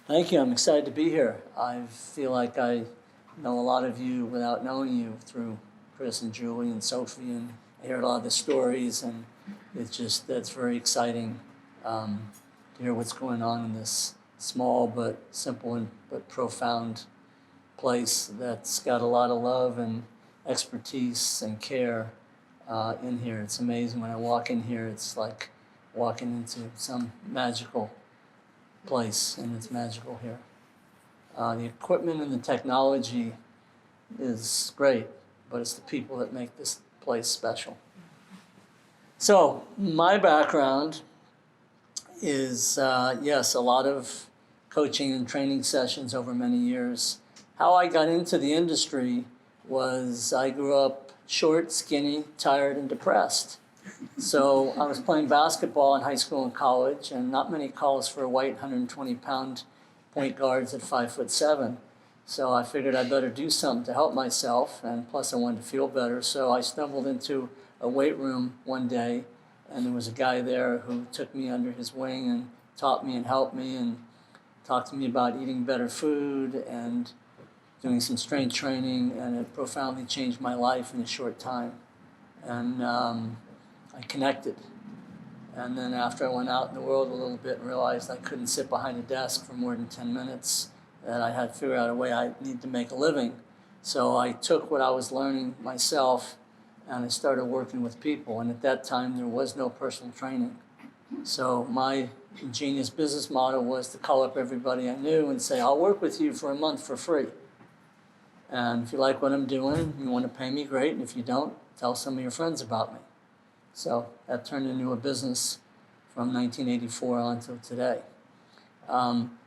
Thank you. I'm excited to be here. I feel like I know a lot of you without knowing you through Chris and Julie and Sophie, and I hear a lot of the stories, and that's very exciting to hear what's going on in this small but simple but profound place that's got a lot of love and expertise and care in here. It's amazing when I walk in here. It's like walking into some magical place, and it's magical here. The equipment and the technology is great, but it's the people that make this place special. So my background is, yes, a lot of coaching and training sessions over many years. How I got into the industry was I grew up short, skinny, tired, and depressed. So I was playing basketball in high school and college, and not many calls for white 120-pound point guards at 5'7". So I figured I'd better do something to help myself, and plus I wanted to feel better. So I stumbled into a weight room one day, and there was a guy there who took me under his wing and taught me and helped me and talked to me about eating better food and doing some strength training, and it profoundly changed my life in a short time. And I connected. And then after I went out in the world a little bit and realized I couldn't sit behind a desk for more than 10 minutes, that I had to figure out a way I need to make a living. So I took what I was learning myself and I started working with people. And at that time, there was no personal training. So my ingenious business model was to call up everybody I knew and say, I'll work with you for a month for free. And if you like what I'm doing, you want to pay me, great. And if you don't, tell some of your friends about me. So that turned into a business from 1984 on till today.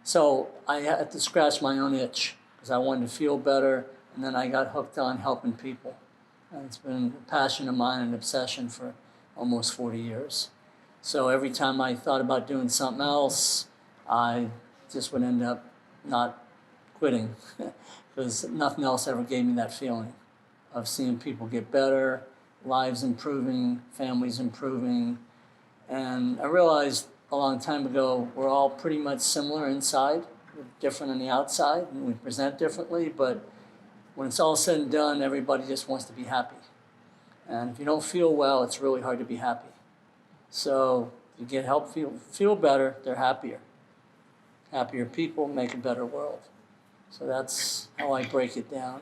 So I had to scratch my own itch because I wanted to feel better, and then I got hooked on helping people. And it's been a passion of mine and obsession for almost 40 years. So every time I thought about doing something else, I just would end up not quitting because nothing else ever gave me that feeling of seeing people get better, lives improving, families improving. And I realized a long time ago, we're all pretty much similar inside. We're different on the outside, and we present differently, but when it's all said and done, everybody just wants to be happy. And if you don't feel well, it's really hard to be happy. So you get help feel better, they're happier. Happier people make a better world. So that's how I break it down,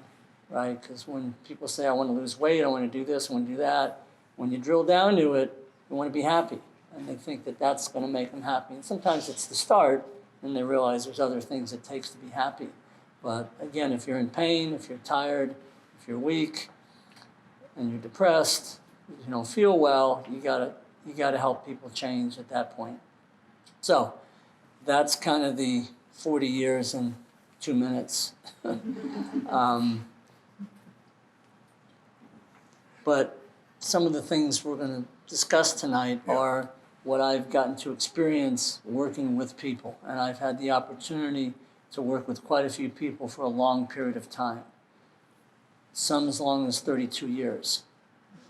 right? Because when people say, I want to lose weight, I want to do this, I want to do that, when you drill down to it, you want to be happy. And they think that that's going to make them happy. And sometimes it's the start, and they realize there's other things it takes to be happy. But again, if you're in pain, if you're tired, if you're weak, and you're depressed, you don't feel well, you gotta help people change at that point. So that's kind of the 40 years in 2 minutes. But some of the things we're going to discuss tonight are what I've gotten to experience working with people. And I've had the opportunity to work with quite a few people for a long period of time. Some as long as 32 years,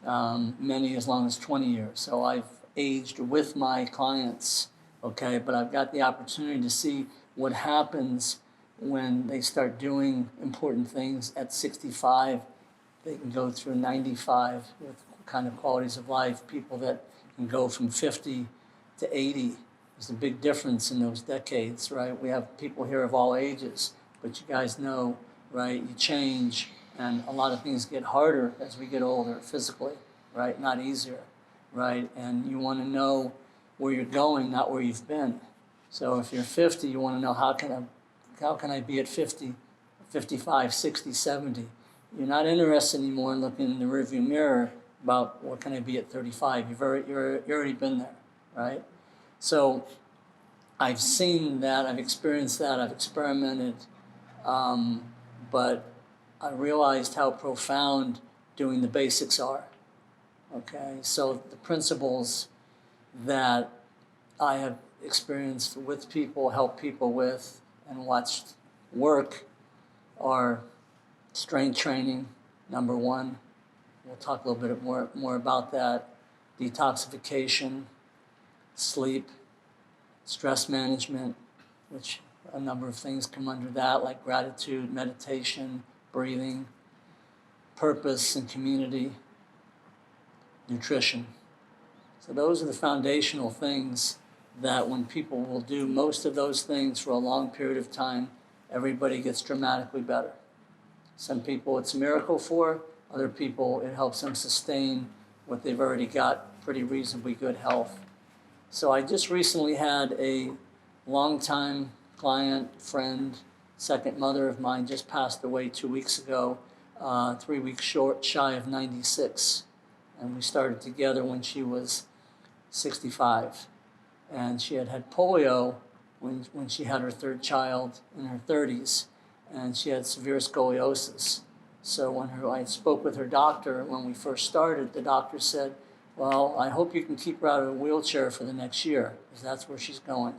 many as long as 20 years. So I've aged with my clients, okay? But I've got the opportunity to see what happens when they start doing important things at 65. They can go through 95 with kind of qualities of life. People that can go from 50 to 80. There's a big difference in those decades, right? We have people here of all ages, but you guys know, right? You change, and a lot of things get harder as we get older physically, right? Not easier, right? And you want to know where you're going, not where you've been. So if you're 50, you want to know how can I be at 50, 55, 60, 70? You're not interested anymore in looking in the rearview mirror about what can I be at 35. You've already been there, right? So I've seen that, I've experienced that, I've experimented, but I realized how profound doing the basics are, okay? So the principles that I have experienced with people, helped people with, and watched work are strength training, number one. We'll talk a little bit more about that. Detoxification, sleep, stress management, which A number of things come under that, like gratitude, meditation, breathing, purpose and community, nutrition. So those are the foundational things that when people will do most of those things for a long period of time, everybody gets dramatically better. Some people it's a miracle for, other people it helps them sustain what they've already got, pretty reasonably good health. So I just recently had a longtime client, friend, second mother of mine just passed away 2 weeks ago, 3 weeks shy of 96. And we started together when she was 65. And she had polio when she had her third child in her 30s, and she had severe scoliosis. So when I spoke with her doctor when we first started, the doctor said, well, I hope you can keep her out of a wheelchair for the next year, because that's where she's going.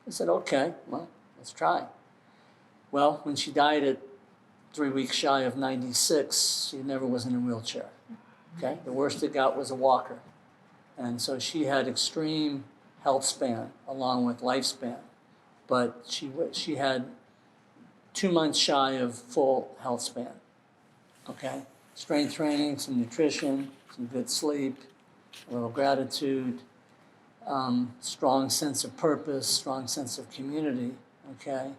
I said, okay, well, let's try. Well, when she died at 3 weeks shy of 96, she never was in a wheelchair. Okay, the worst it got was a walker. And so she had extreme health span along with lifespan, but she had 2 months shy of full health span. Okay, strength training, some nutrition, some good sleep, a little gratitude, strong sense of purpose, strong sense of community. Okay,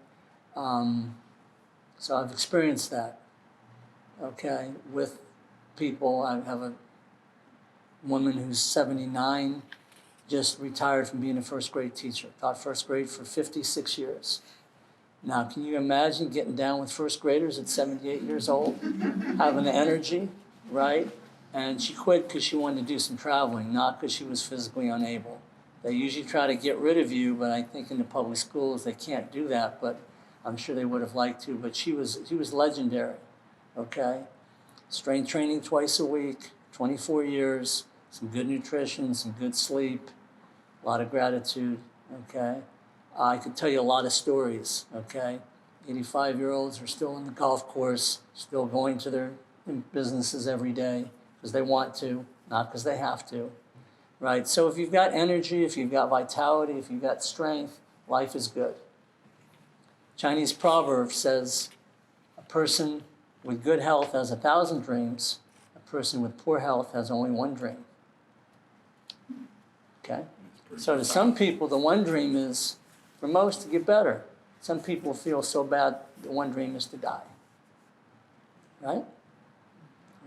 so I've experienced that. Okay, with people. I have a woman who's 79, just retired from being a first grade teacher, taught first grade for 56 years. Now, can you imagine getting down with first graders at 78 years old, having the energy, right? And she quit because she wanted to do some traveling, not because she was physically unable. They usually try to get rid of you, but I think in the public schools they can't do that, but I'm sure they would have liked to, but she was legendary, okay? Strength training twice a week, 24 years, some good nutrition, some good sleep, a lot of gratitude, okay? I could tell you a lot of stories, okay? 85-year-olds are still on the golf course, still going to their businesses every day because they want to, not because they have to, right? So if you've got energy, if you've got vitality, if you've got strength, life is good. Chinese proverb says, a person with good health has 1,000 dreams. A person with poor health has only one dream. Okay? So to some people, the one dream is, for most, to get better. Some people feel so bad, the one dream is to die. Right?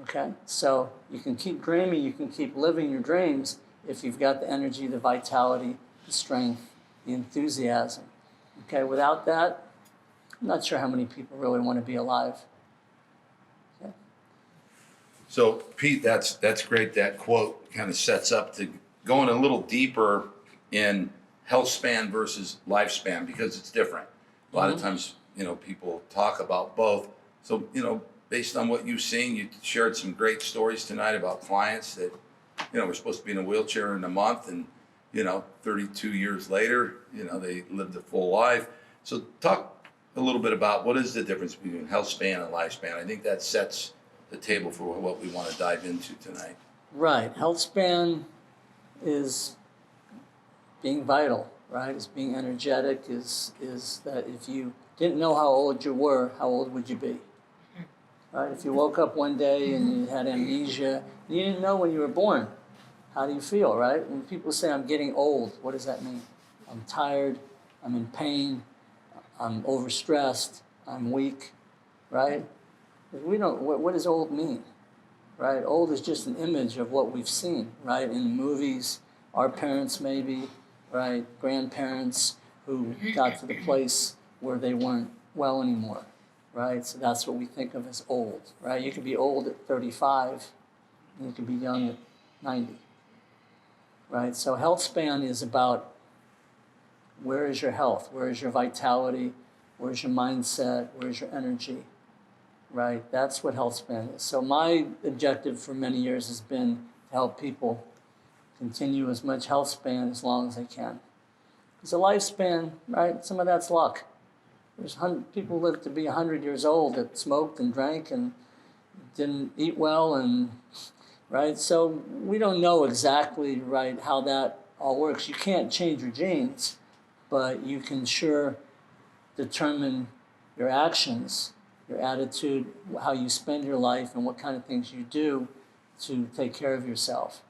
Okay? So you can keep dreaming, you can keep living your dreams if you've got the energy, the vitality, the strength, the enthusiasm. Okay? Without that, I'm not sure how many people really want to be alive. Okay? So, Pete, that's great. That quote kind of sets up to going a little deeper in health span versus lifespan, because it's different. A lot of times, people talk about both. So, based on what you've seen, you shared some great stories tonight about clients that, were supposed to be in a wheelchair in a month, and, 32 years later, they lived a full life. So talk a little bit about what is the difference between health span and lifespan. I think that sets the table for what we want to dive into tonight. Right. Health span is being vital, right? Is being energetic, is that if you didn't know how old you were, how old would you be? Right? If you woke up one day and you had amnesia, and you didn't know when you were born, how do you feel, right? When people say, I'm getting old, what does that mean? I'm tired, I'm in pain, I'm overstressed, I'm weak, right? We don't, what does old mean, right? Old is just an image of what we've seen, right? In the movies, our parents maybe, right? Grandparents who got to the place where they weren't well anymore, right? So that's what we think of as old, right? You could be old at 35, and you could be young at 90, right? So health span is about where is your health, where is your vitality, where's your mindset, where's your energy, right? That's what health span is. So my objective for many years has been to help people continue as much health span as long as they can. Because a lifespan, right, some of that's luck. There's people live to be 100 years old that smoked and drank and didn't eat well, and right? So we don't know exactly, right, how that all works. You can't change your genes, but you can sure determine your actions, your attitude, how you spend your life, and what kind of things you do to take care of yourself.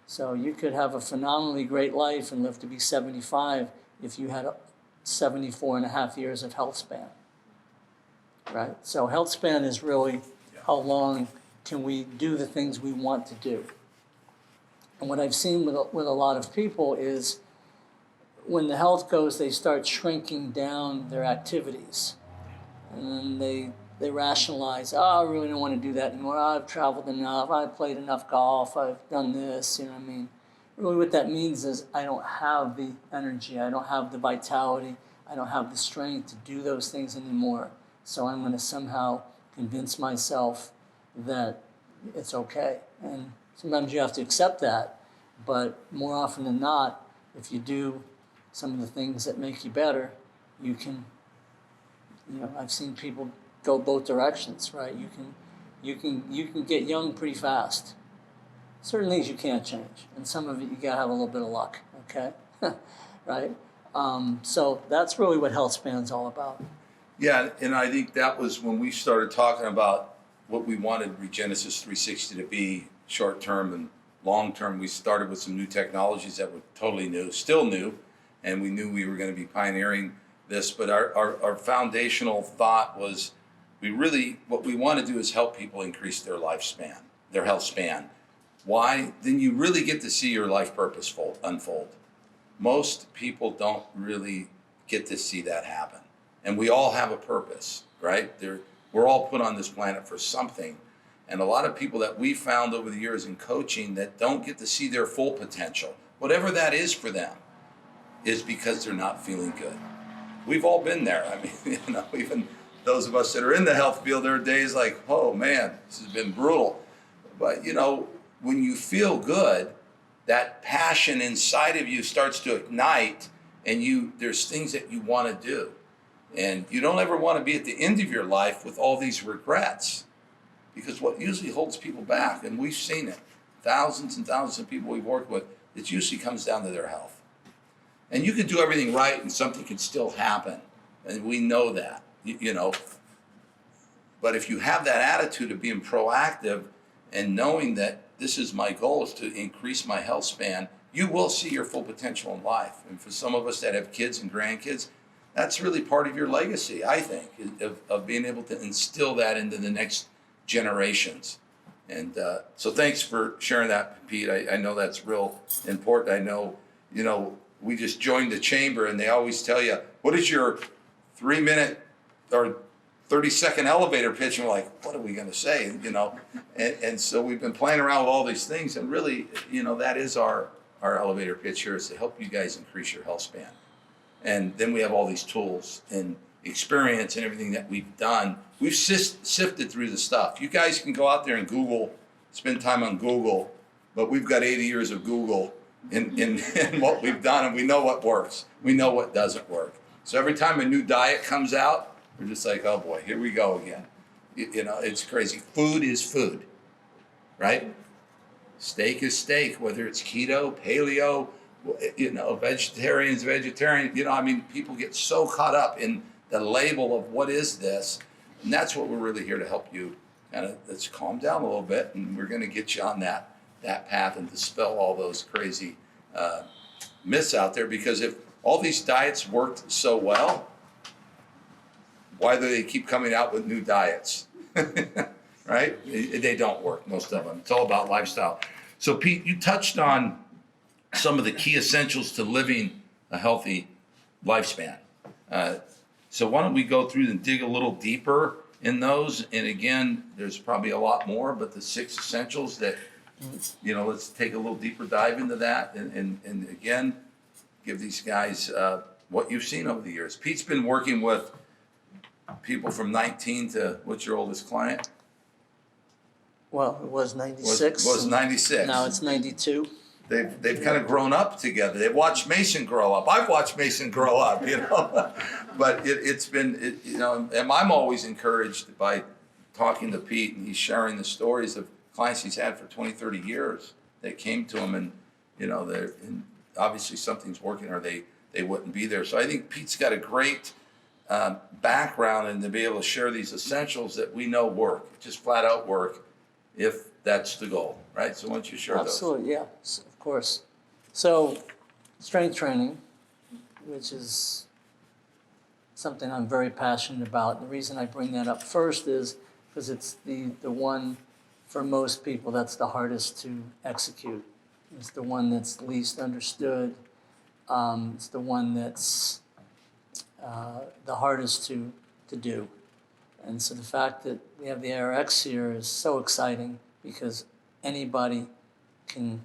So you could have a phenomenally great life and live to be 75 if you had 74 and a half years of health span, right? So health span is really how long can we do the things we want to do. And what I've seen with a lot of people is when the health goes, they start shrinking down their activities. And then they rationalize, I really don't want to do that anymore. I've traveled enough. I've played enough golf. I've done this, you know what I mean? Really what that means is I don't have the energy. I don't have the vitality. I don't have the strength to do those things anymore. So I'm going to somehow convince myself that it's okay. And sometimes you have to accept that. But more often than not, if you do some of the things that make you better, you can, I've seen people go both directions, right? You can get young pretty fast. Certain things you can't change, and some of it you gotta have a little bit of luck, okay? Right? So that's really what health span's all about. Yeah, and I think that was when we started talking about what we wanted Regenesis 360 to be, short term and long term. We started with some new technologies that were totally new, still new, and we knew we were going to be pioneering this. But our foundational thought was what we want to do is help people increase their lifespan, their health span. Why? Then you really get to see your life purpose unfold. Most people don't really get to see that happen. And we all have a purpose, right? We're all put on this planet for something. And a lot of people that we found over the years in coaching that don't get to see their full potential, whatever that is for them, is because they're not feeling good. We've all been there. I mean, even those of us that are in the health field, there are days like, oh man, this has been brutal. But when you feel good, that passion inside of you starts to ignite, and there's things that you want to do. And you don't ever want to be at the end of your life with all these regrets, because what usually holds people back, and we've seen it, thousands and thousands of people we've worked with, it usually comes down to their health. And you can do everything right and something can still happen. And we know that, But if you have that attitude of being proactive and knowing that this is my goal, is to increase my health span, you will see your full potential in life. And for some of us that have kids and grandkids, that's really part of your legacy, I think, of being able to instill that into the next generations. And so thanks for sharing that, Pete. I know that's real important. I know, we just joined the chamber and they always tell you, what is your 3-minute or 30-second elevator pitch? And we're like, what are we going to say? And so we've been playing around with all these things. And really, that is our elevator pitch here, is to help you guys increase your health span. And then we have all these tools and experience and everything that we've done. We've sifted through the stuff. You guys can go out there and Google, spend time on Google, but we've got 80 years of Google in what we've done, and we know what works. We know what doesn't work. So every time a new diet comes out, we're just like, oh boy, here we go again. It's crazy. Food is food, right? Steak is steak, whether it's keto, paleo, vegetarian. People get so caught up in the label of what is this, and that's what we're really here to help you kind of, let's calm down a little bit, and we're going to get you on that path and dispel all those crazy myths out there. Because if all these diets worked so well, why do they keep coming out with new diets? Right? They don't work, most of them. It's all about lifestyle. So Pete, you touched on some of the key essentials to living a healthy lifespan. So why don't we go through and dig a little deeper in those? And again, there's probably a lot more, but the 6 essentials that, let's take a little deeper dive into that. And again, give these guys what you've seen over the years. Pete's been working with people from 19 to, what's your oldest client? Well, it was 96. Was 96. Now it's 92. They've kind of grown up together. They've watched Mason grow up. I've watched Mason grow up, But it's been, and I'm always encouraged by talking to Pete, and he's sharing the stories of clients he's had for 20, 30 years that came to him, and, and obviously something's working or they wouldn't be there. So I think Pete's got a great background and to be able to share these essentials that we know work, just flat out work, if that's the goal, right? So once you share those. Absolutely, yeah, of course. So strength training, which is something I'm very passionate about. The reason I bring that up first is because it's the one, for most people, that's the hardest to execute. It's the one that's least understood. It's the one that's the hardest to do. And so the fact that we have the ARX here is so exciting because anybody can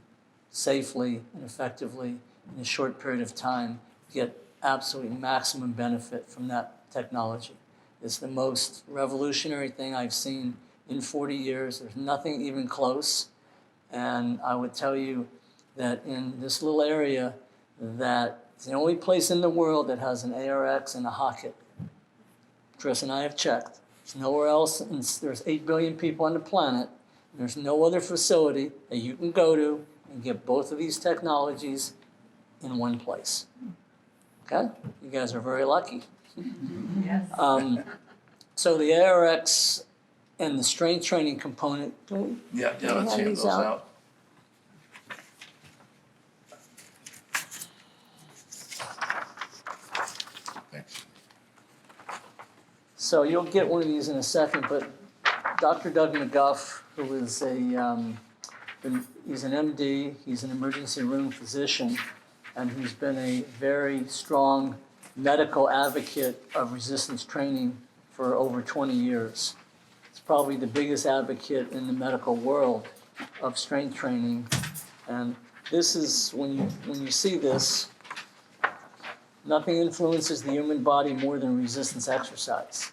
safely and effectively, in a short period of time, get absolutely maximum benefit from that technology. It's the most revolutionary thing I've seen in 40 years. There's nothing even close. And I would tell you that in this little area, that it's the only place in the world that has an ARX and a Hocket. Chris and I have checked. There's nowhere else, and there's 8 billion people on the planet. There's no other facility that you can go to and get both of these technologies in one place. Okay? You guys are very lucky. Yes. So the ARX and the strength training component, can we Yeah, let's hand those out. Thanks. So you'll get one of these in a second, but Dr. Doug McGuff, who is he's an MD, he's an emergency room physician, and he's been a very strong medical advocate of resistance training for over 20 years. He's probably the biggest advocate in the medical world of strength training. And this is, when you see this, nothing influences the human body more than resistance exercise.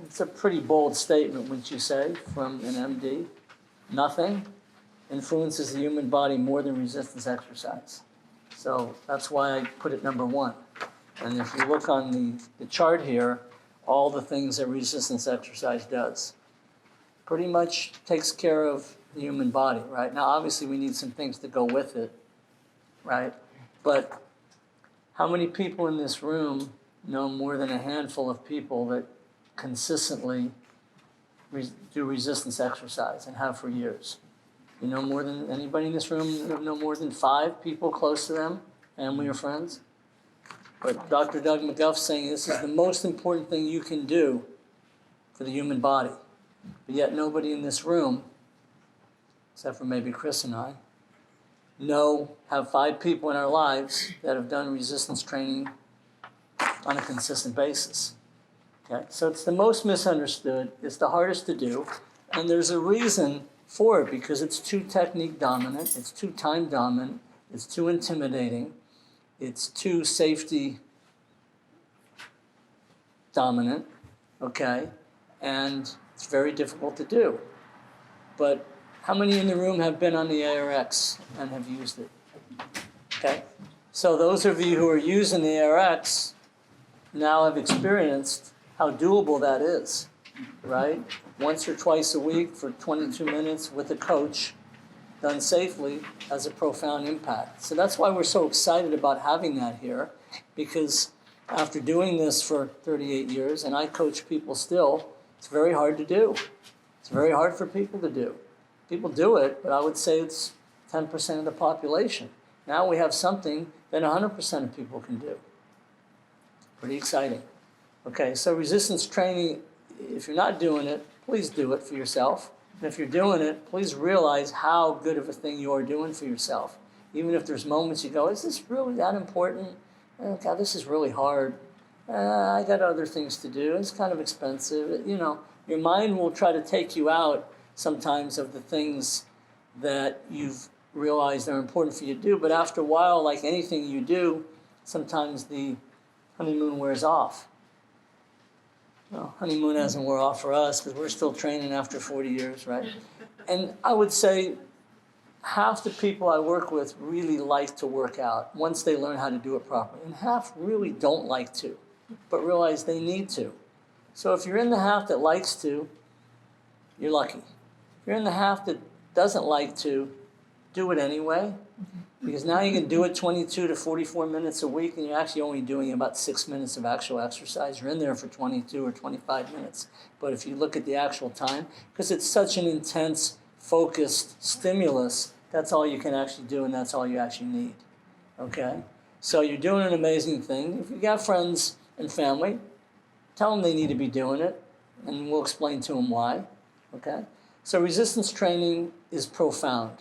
It's a pretty bold statement, wouldn't you say, from an MD? Nothing influences the human body more than resistance exercise. So that's why I put it number one. And if you look on the chart here, all the things that resistance exercise does, pretty much takes care of the human body, right? Now, obviously, we need some things to go with it, right? But how many people in this room know more than a handful of people that consistently do resistance exercise and have for years? You know more than anybody in this room, know more than 5 people close to them, family or friends? But Dr. Doug McGuff's saying this is the most important thing you can do for the human body. But yet nobody in this room, except for maybe Chris and I, have 5 people in our lives that have done resistance training on a consistent basis. Okay? So it's the most misunderstood, it's the hardest to do, and there's a reason for it because it's too technique dominant, it's too time dominant, it's too intimidating, it's too safety dominant, okay? And it's very difficult to do. But how many in the room have been on the ARX and have used it? Okay? So those of you who are using the ARX now have experienced how doable that is, right? Once or twice a week for 22 minutes with a coach, done safely, has a profound impact. So that's why we're so excited about having that here, because after doing this for 38 years, and I coach people still, it's very hard to do. It's very hard for people to do. People do it, but I would say it's 10% of the population. Now we have something that 100% of people can do. Pretty exciting. Okay, so resistance training, if you're not doing it, please do it for yourself. And if you're doing it, please realize how good of a thing you are doing for yourself. Even if there's moments you go, is this really that important? Oh, God, this is really hard. I got other things to do. It's kind of expensive. You know, your mind will try to take you out sometimes of the things that you've realized are important for you to do. But after a while, like anything you do, sometimes the honeymoon wears off. Well, honeymoon hasn't wore off for us because we're still training after 40 years, right? And I would say half the people I work with really like to work out once they learn how to do it properly. And half really don't like to, but realize they need to. So if you're in the half that likes to, you're lucky. If you're in the half that doesn't like to, do it anyway, because now you can do it 22 to 44 minutes a week, and you're actually only doing about 6 minutes of actual exercise. You're in there for 22 or 25 minutes. But if you look at the actual time, because it's such an intense, focused stimulus, that's all you can actually do, and that's all you actually need. Okay? So you're doing an amazing thing. If you got friends and family, tell them they need to be doing it, and we'll explain to them why. Okay? So resistance training is profound.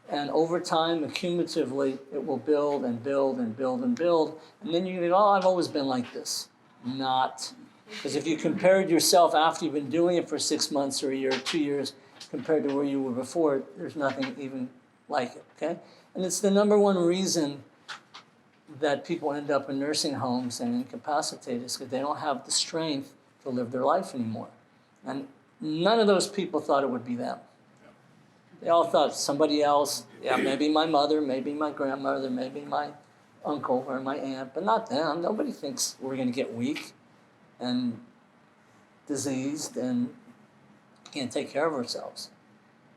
And over time, accumulatively, it will build and build and build and build. And then you go, oh, I've always been like this. Not. Because if you compared yourself after you've been doing it for 6 months or a year or 2 years compared to where you were before, there's nothing even like it, okay? And it's the number one reason that people end up in nursing homes and incapacitated is because they don't have the strength to live their life anymore. And none of those people thought it would be them. They all thought somebody else, yeah, maybe my mother, maybe my grandmother, maybe my uncle or my aunt, but not them. Nobody thinks we're going to get weak and diseased and can't take care of ourselves.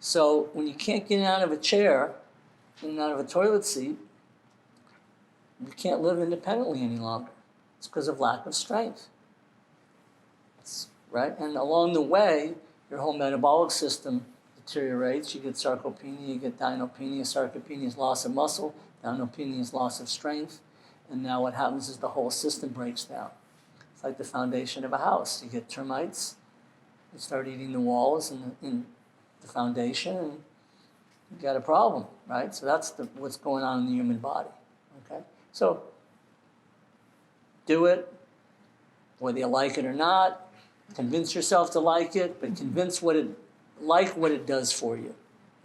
So when you can't get out of a chair and out of a toilet seat, you can't live independently any longer. It's because of lack of strength. Right? And along the way, your whole metabolic system deteriorates. You get sarcopenia, you get dinopenia. Sarcopenia is loss of muscle. Dinopenia is loss of strength. And now what happens is the whole system breaks down. It's like the foundation of a house. You get termites, you start eating the walls and the foundation, and you got a problem, right? So that's what's going on in the human body, okay? So do it, whether you like it or not. Convince yourself to like it, but convince what it does for you,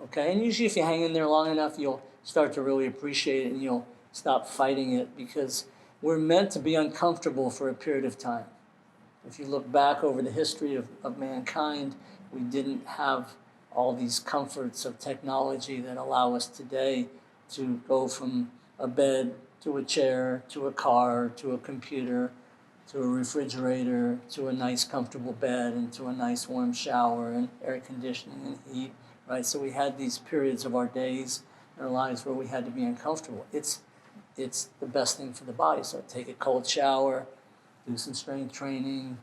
okay? And usually if you hang in there long enough, you'll start to really appreciate it and you'll stop fighting it, because we're meant to be uncomfortable for a period of time. If you look back over the history of mankind, we didn't have all these comforts of technology that allow us today to go from a bed to a chair to a car to a computer to a refrigerator, to a nice comfortable bed, and to a nice warm shower, and air conditioning and heat, right? So we had these periods of our days and our lives where we had to be uncomfortable. It's the best thing for the body. So take a cold shower, do some strength training,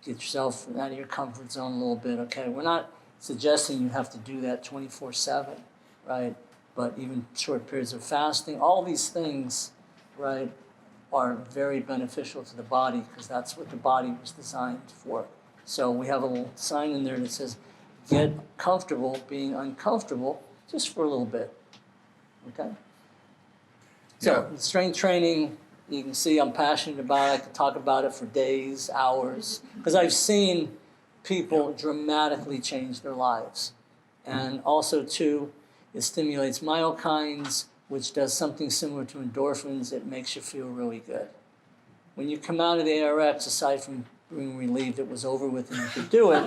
get yourself out of your comfort zone a little bit, okay? We're not suggesting you have to do that 24/7, right? But even short periods of fasting, all these things, right, are very beneficial to the body, because that's what the body was designed for. So we have a little sign in there that says, get comfortable being uncomfortable just for a little bit, okay? So strength training, you can see I'm passionate about it. I could talk about it for days, hours, because I've seen people dramatically change their lives. And also, too, it stimulates myokines, which does something similar to endorphins. It makes you feel really good. When you come out of the ARX, aside from being relieved it was over with and you could do it,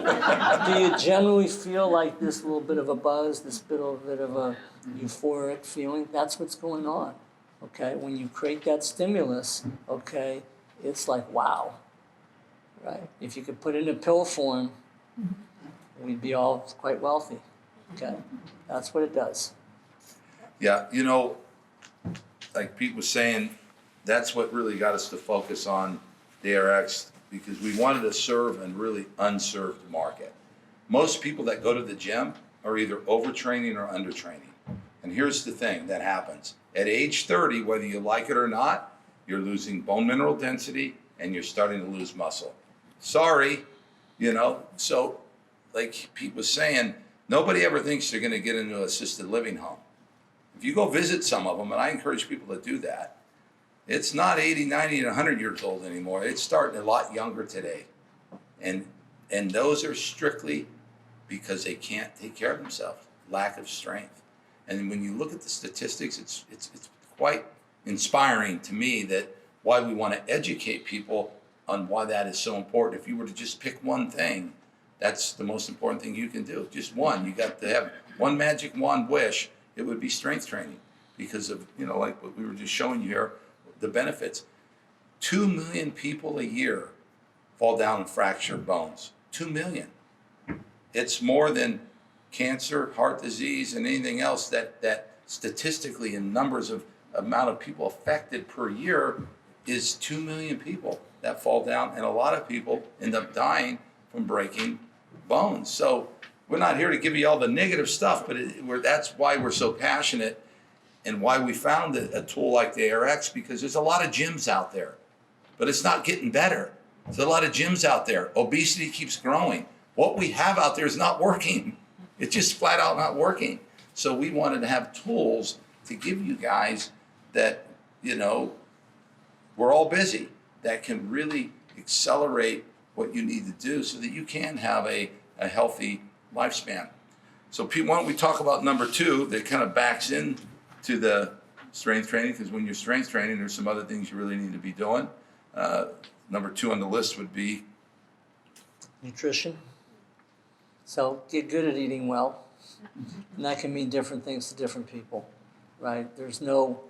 do you generally feel like this little bit of a buzz, this little bit of a euphoric feeling? That's what's going on, okay? When you create that stimulus, okay, it's like, wow, right? If you could put it in a pill form, we'd be all quite wealthy, okay? That's what it does. Yeah, you know, like Pete was saying, that's what really got us to focus on DRX, because we wanted to serve a really unserved market. Most people that go to the gym are either overtraining or undertraining. And here's the thing that happens. At age 30, whether you like it or not, you're losing bone mineral density and you're starting to lose muscle. Sorry, you know, so like Pete was saying, nobody ever thinks they're going to get into an assisted living home. If you go visit some of them, and I encourage people to do that, it's not 80, 90, and 100 years old anymore. It's starting a lot younger today. And those are strictly because they can't take care of themselves, lack of strength. And when you look at the statistics, it's quite inspiring to me that why we want to educate people on why that is so important. If you were to just pick one thing, that's the most important thing you can do. Just one. You got to have one magic wand wish. It would be strength training, because of, you know, like what we were just showing you here, the benefits. 2 million people a year fall down and fracture bones. 2 million. It's more than cancer, heart disease, and anything else that statistically in numbers of amount of people affected per year is 2 million people that fall down, and a lot of people end up dying from breaking bones. So we're not here to give you all the negative stuff, but that's why we're so passionate and why we found a tool like the ARX, because there's a lot of gyms out there, but it's not getting better. There's a lot of gyms out there. Obesity keeps growing. What we have out there is not working. It's just flat out not working. So we wanted to have tools to give you guys that, we're all busy, that can really accelerate what you need to do so that you can have a healthy lifespan. So Pete, why don't we talk about number 2 that kind of backs in to the strength training, because when you're strength training, there's some other things you really need to be doing. Number 2 on the list would be Nutrition. So get good at eating well. And that can mean different things to different people, right? There's no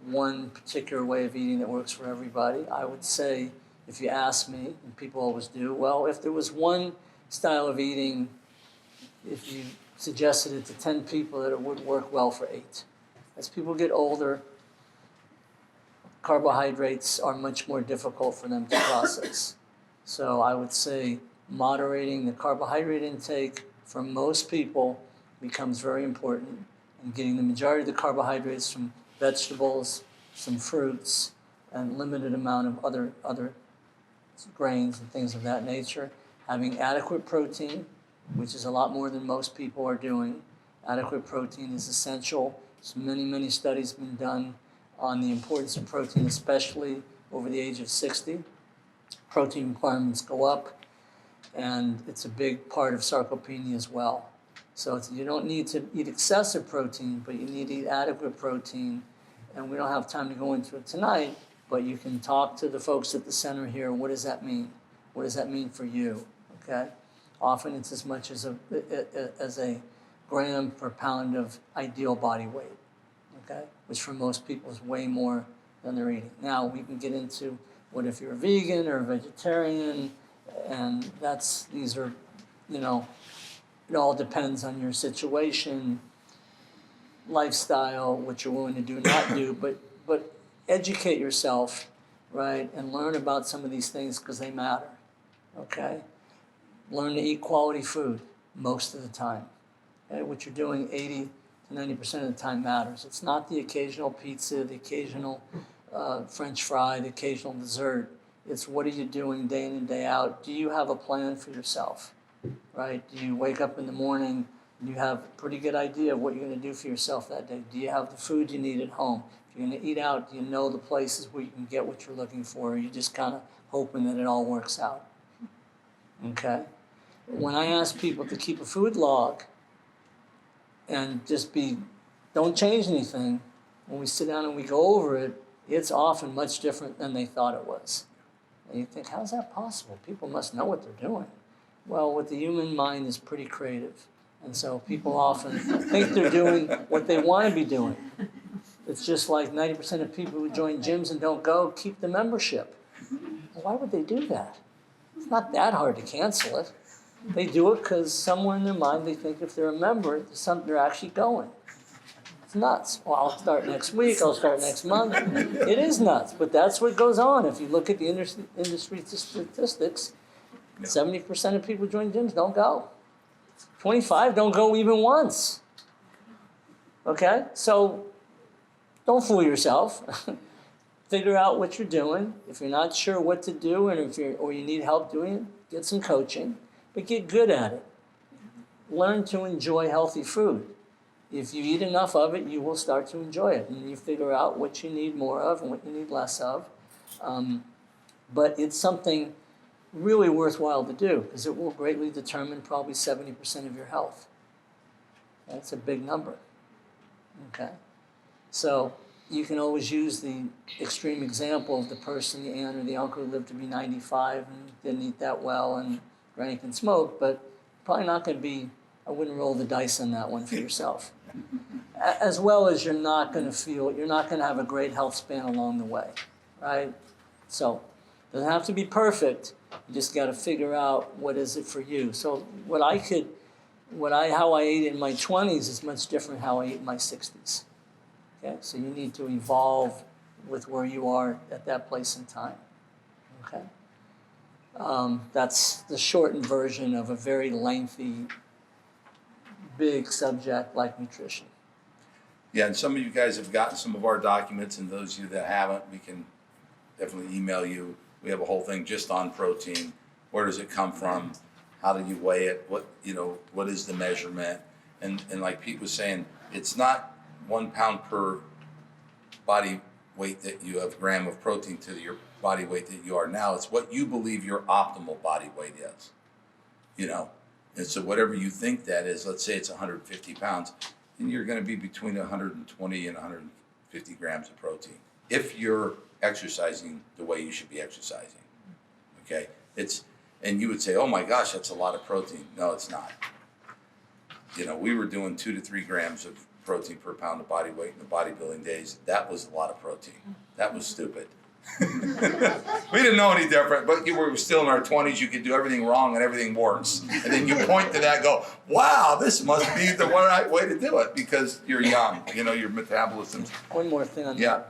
one particular way of eating that works for everybody. I would say, if you ask me, and people always do, well, if there was one style of eating, if you suggested it to 10 people, that it would work well for 8. As people get older, carbohydrates are much more difficult for them to process. So I would say moderating the carbohydrate intake for most people becomes very important, and getting the majority of the carbohydrates from vegetables, some fruits, and limited amount of other grains and things of that nature. Having adequate protein, which is a lot more than most people are doing. Adequate protein is essential. So many studies have been done on the importance of protein, especially over the age of 60. Protein requirements go up, and it's a big part of sarcopenia as well. So you don't need to eat excessive protein, but you need to eat adequate protein. And we don't have time to go into it tonight, but you can talk to the folks at the center here. What does that mean? What does that mean for you? Okay? Often it's as much as a gram per pound of ideal body weight, okay? Which for most people is way more than they're eating. Now we can get into what if you're a vegan or a vegetarian, and these are, it all depends on your situation, lifestyle, what you're willing to do, not do, but educate yourself, right, and learn about some of these things because they matter, okay? Learn to eat quality food most of the time. Okay? What you're doing 80 to 90% of the time matters. It's not the occasional pizza, the occasional French fry, the occasional dessert. It's what are you doing day in and day out? Do you have a plan for yourself, right? Do you wake up in the morning and you have a pretty good idea of what you're going to do for yourself that day? Do you have the food you need at home? If you're going to eat out, do you know the places where you can get what you're looking for? Or are you just kind of hoping that it all works out? Okay? When I ask people to keep a food log and don't change anything, when we sit down and we go over it, it's often much different than they thought it was. And you think, how's that possible? People must know what they're doing. Well, with the human mind is pretty creative. And so people often think they're doing what they want to be doing. It's just like 90% of people who join gyms and don't go keep the membership. Well, why would they do that? It's not that hard to cancel it. They do it because somewhere in their mind they think if they're a member, they're actually going. It's nuts. Well, I'll start next week, I'll start next month. It is nuts, but that's what goes on. If you look at the industry statistics, 70% of people who join gyms don't go. 25 don't go even once. Okay? So don't fool yourself. Figure out what you're doing. If you're not sure what to do, and or you need help doing it, get some coaching, but get good at it. Learn to enjoy healthy food. If you eat enough of it, you will start to enjoy it, and you figure out what you need more of and what you need less of. But it's something really worthwhile to do because it will greatly determine probably 70% of your health. That's a big number. Okay, so you can always use the extreme example of the person, the aunt or the uncle who lived to be 95 and didn't eat that well and drank and smoked, but probably not going to be, I wouldn't roll the dice on that one for yourself. As well as you're not going to have a great health span along the way, right? So it doesn't have to be perfect. You just got to figure out what is it for you. So what I could how I ate in my 20s is much different how I ate in my 60s. Okay, so you need to evolve with where you are at that place in time. Okay, that's the shortened version of a very lengthy, big subject like nutrition. Yeah, and some of you guys have gotten some of our documents, and those of you that haven't, we can definitely email you. We have a whole thing just on protein. Where does it come from? How do you weigh it? What is the measurement? And like Pete was saying, it's not 1 pound per body weight that you have gram of protein to your body weight that you are now. It's what you believe your optimal body weight is. And so whatever you think that is, let's say it's 150 pounds, then you're going to be between 120 and 150 grams of protein if you're exercising the way you should be exercising. Okay, and you would say, oh my gosh, that's a lot of protein. No, it's not. We were doing 2 to 3 grams of protein per pound of body weight in the bodybuilding days. That was a lot of protein. That was stupid. We didn't know any different, but you were still in our 20s. You could do everything wrong and everything works. And then you point to that and go, wow, this must be the right way to do it because you're young. Your metabolism's. One more thing on Yeah.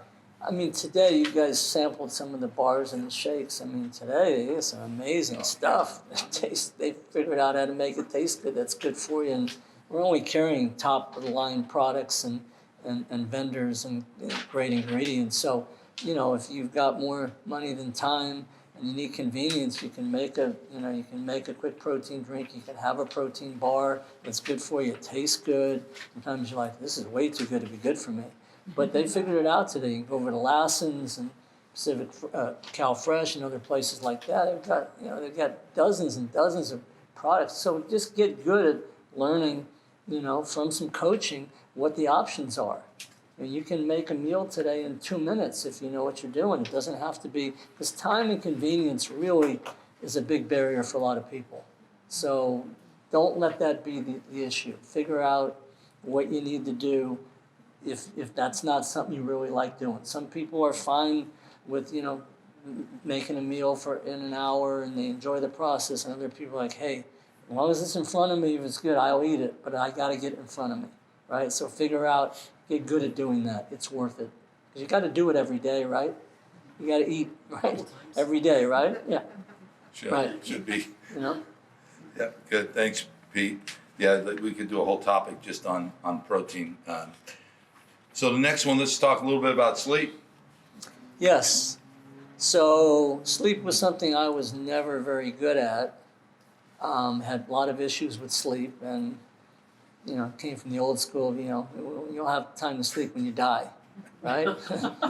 that. Today you guys sampled some of the bars and the shakes. Today it's some amazing stuff. They figured out how to make it taste good. That's good for you. And we're only carrying top of the line products and vendors and great ingredients. So, if you've got more money than time and you need convenience, you can make a quick protein drink. You can have a protein bar. It's good for you. It tastes good. Sometimes you're like, this is way too good to be good for me. But they figured it out today. You can go over to Lassen's and Pacific Cal Fresh and other places like that. They've got dozens and dozens of products. So just get good at learning, from some coaching what the options are. You can make a meal today in 2 minutes if you know what you're doing. It doesn't have to be, because time and convenience really is a big barrier for a lot of people. So don't let that be the issue. Figure out what you need to do if that's not something you really like doing. Some people are fine with, making a meal in an hour and they enjoy the process, and other people are like, hey, as long as it's in front of me, if it's good, I'll eat it, but I got to get it in front of me, right? So get good at doing that. It's worth it. Because you got to do it every day, right? You got to eat, right? Every day, right? Yeah. Should be. Yeah, good. Thanks, Pete. Yeah, we could do a whole topic just on protein. So the next one, let's talk a little bit about sleep. Yes. So sleep was something I was never very good at. Had a lot of issues with sleep, and came from the old school. You'll have time to sleep when you die, right?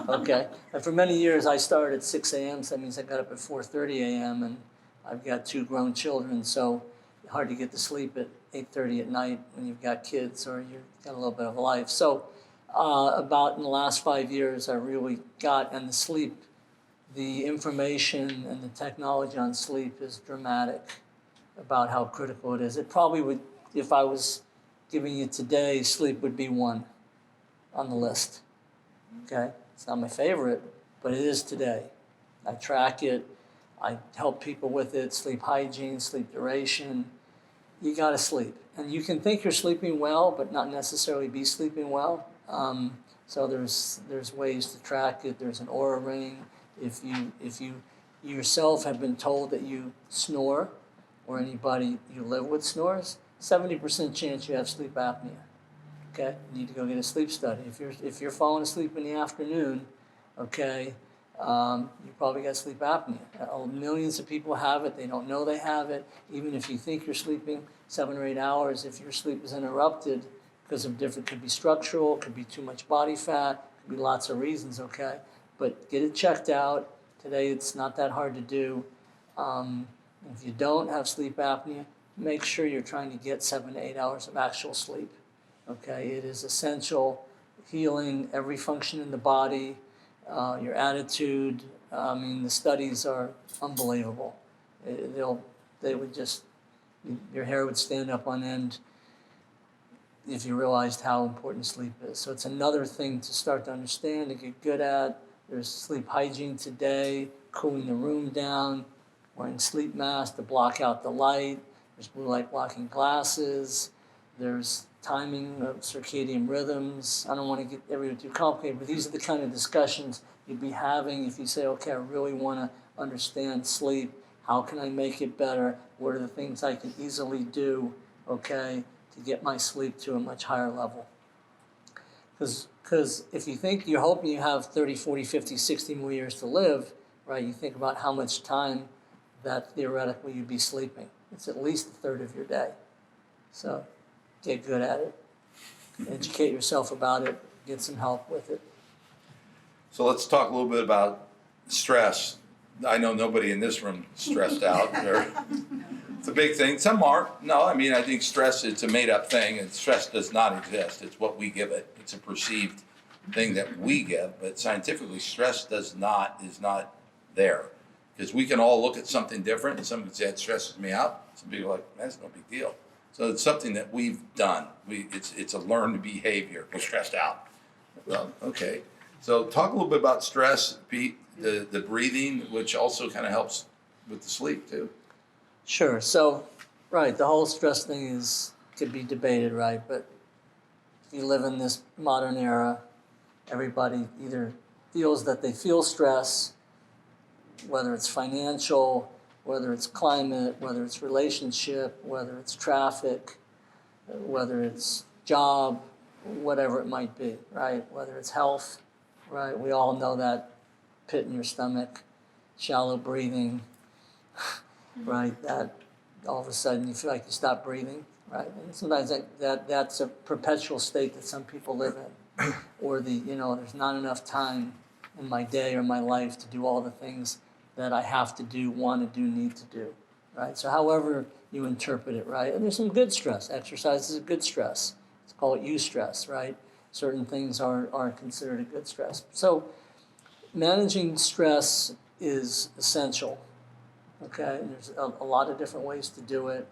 Okay. And for many years, I started at 6 a.m. So that means I got up at 4:30 a.m. and I've got 2 grown children, so it's hard to get to sleep at 8:30 at night when you've got kids or you've got a little bit of a life. So about in the last 5 years, I really got, and the information and the technology on sleep is dramatic about how critical it is. It probably would, if I was giving you today, sleep would be 1 on the list. Okay? It's not my favorite, but it is today. I track it. I help people with it. Sleep hygiene, sleep duration. You got to sleep. And you can think you're sleeping well, but not necessarily be sleeping well. So there's ways to track it. There's an Oura ring. If you yourself have been told that you snore, or anybody you live with snores, 70% chance you have sleep apnea. Okay, you need to go get a sleep study. If you're falling asleep in the afternoon, okay, you probably got sleep apnea. Millions of people have it. They don't know they have it. Even if you think you're sleeping 7 or 8 hours, if your sleep is interrupted because of could be structural, could be too much body fat, could be lots of reasons. Okay, but get it checked out. Today it's not that hard to do. If you don't have sleep apnea, make sure you're trying to get 7 to 8 hours of actual sleep. Okay, it is essential, healing every function in the body, your attitude. The studies are unbelievable. Your hair would stand up on end if you realized how important sleep is. So it's another thing to start to understand and get good at. There's sleep hygiene today, cooling the room down, wearing sleep masks to block out the light. There's blue light blocking glasses. There's timing of circadian rhythms. I don't want to get everything too complicated, but these are the kind of discussions you'd be having if you say, okay, I really want to understand sleep. How can I make it better? What are the things I can easily do, okay, to get my sleep to a much higher level? Because if you think you're hoping you have 30, 40, 50, 60 more years to live, right, you think about how much time that theoretically you'd be sleeping. It's at least a third of your day. So get good at it. Educate yourself about it. Get some help with it. So let's talk a little bit about stress. I know nobody in this room is stressed out. It's a big thing. Some are. No, I mean, I think stress, it's a made-up thing, and stress does not exist. It's what we give it. It's a perceived thing that we give, but scientifically, stress is not there. Because we can all look at something different, and some can say, it stresses me out. Some people are like, that's no big deal. So it's something that we've done. It's a learned behavior. We're stressed out. Well, okay. So talk a little bit about stress, Pete, the breathing, which also kind of helps with the sleep too. Sure. So, right, the whole stress thing could be debated, right? But if you live in this modern era, everybody either feels that they feel stress, whether it's financial, whether it's climate, whether it's relationship, whether it's traffic, whether it's job, whatever it might be, right? Whether it's health, right? We all know that pit in your stomach, shallow breathing, right? That all of a sudden you feel like you stop breathing, right? And sometimes that's a perpetual state that some people live in. Or there's not enough time in my day or my life to do all the things that I have to do, want to do, need to do, right? So however you interpret it, right? And there's some good stress. Exercise is a good stress. Let's call it eustress, right? Certain things are considered a good stress. So managing stress is essential, okay? And there's a lot of different ways to do it.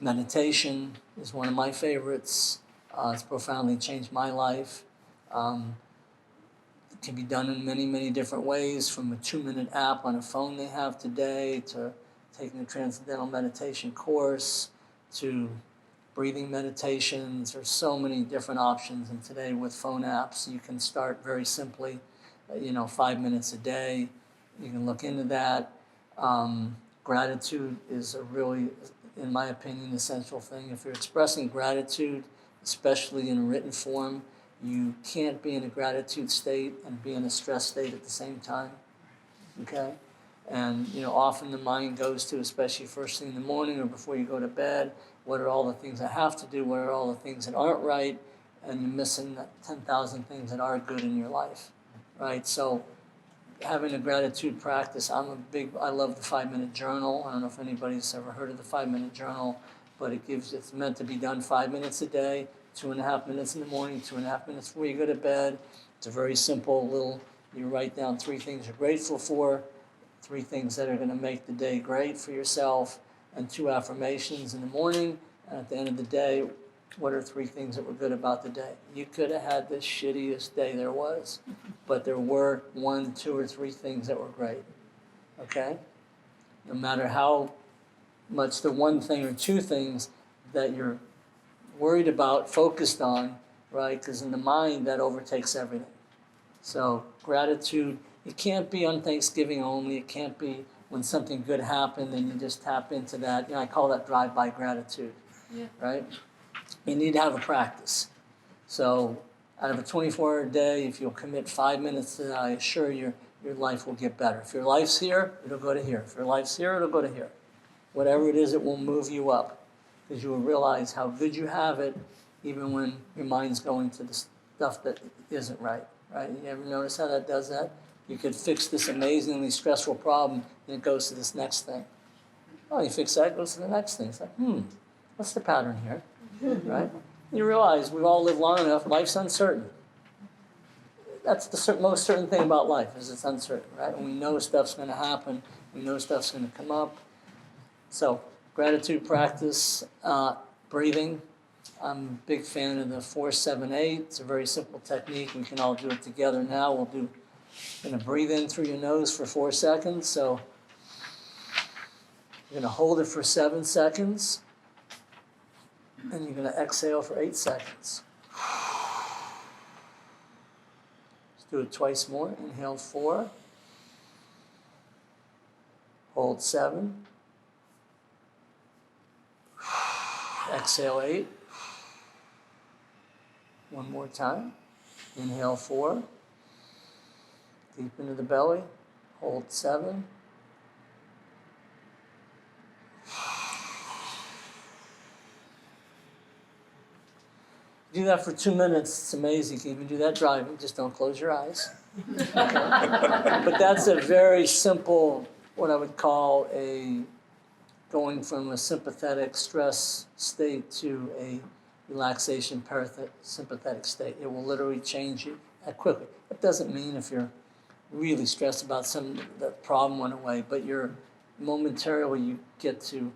Meditation is one of my favorites. It's profoundly changed my life. It can be done in many, many different ways, from a 2-minute app on a phone they have today, to taking a transcendental meditation course, to breathing meditations. There's so many different options, and today with phone apps, you can start very simply, 5 minutes a day. You can look into that. Gratitude is a really, in my opinion, essential thing. If you're expressing gratitude, especially in a written form, you can't be in a gratitude state and be in a stress state at the same time, okay? And, often the mind goes to, especially first thing in the morning or before you go to bed, what are all the things I have to do, what are all the things that aren't right, and you're missing the 10,000 things that are good in your life, right? So having a gratitude practice, I love the 5-minute journal. I don't know if anybody's ever heard of the 5-minute journal, but it's meant to be done 5 minutes a day, 2.5 minutes in the morning, 2.5 minutes before you go to bed. It's a very simple you write down 3 things you're grateful for, 3 things that are going to make the day great for yourself, and 2 affirmations in the morning. And at the end of the day, what are 3 things that were good about the day? You could have had the shittiest day there was, but there were 1, 2, or 3 things that were great, okay? No matter how much the 1 thing or 2 things that you're worried about, focused on, right? Because in the mind, that overtakes everything. So gratitude, it can't be on Thanksgiving only. It can't be when something good happened and you just tap into that. I call that drive-by gratitude, right? You need to have a practice. So out of a 24-hour day, if you'll commit 5 minutes to that, I assure you, your life will get better. If your life's here, it'll go to here. If your life's here, it'll go to here. Whatever it is, it will move you up, because you will realize how good you have it, even when your mind's going to the stuff that isn't right, right? You ever notice how that does that? You could fix this amazingly stressful problem, and it goes to this next thing. Oh, you fix that, it goes to the next thing. It's like, what's the pattern here, right? You realize we've all lived long enough, life's uncertain. That's the most certain thing about life, is it's uncertain, right? And we know stuff's going to happen. We know stuff's going to come up. So gratitude practice, breathing. I'm a big fan of the 4-7-8. It's a very simple technique. We can all do it together now. You're going to breathe in through your nose for 4 seconds. So you're going to hold it for 7 seconds. And you're going to exhale for 8 seconds. Let's do it twice more. Inhale 4. Hold 7. Exhale 8. One more time. Inhale 4. Deep into the belly. Hold 7. Do that for 2 minutes. It's amazing. You can even do that driving. Just don't close your eyes. But that's a very simple, what I would call going from a sympathetic stress state to a relaxation parasympathetic state. It will literally change you quickly. That doesn't mean if you're really stressed about something, the problem went away, but you're momentarily, you get to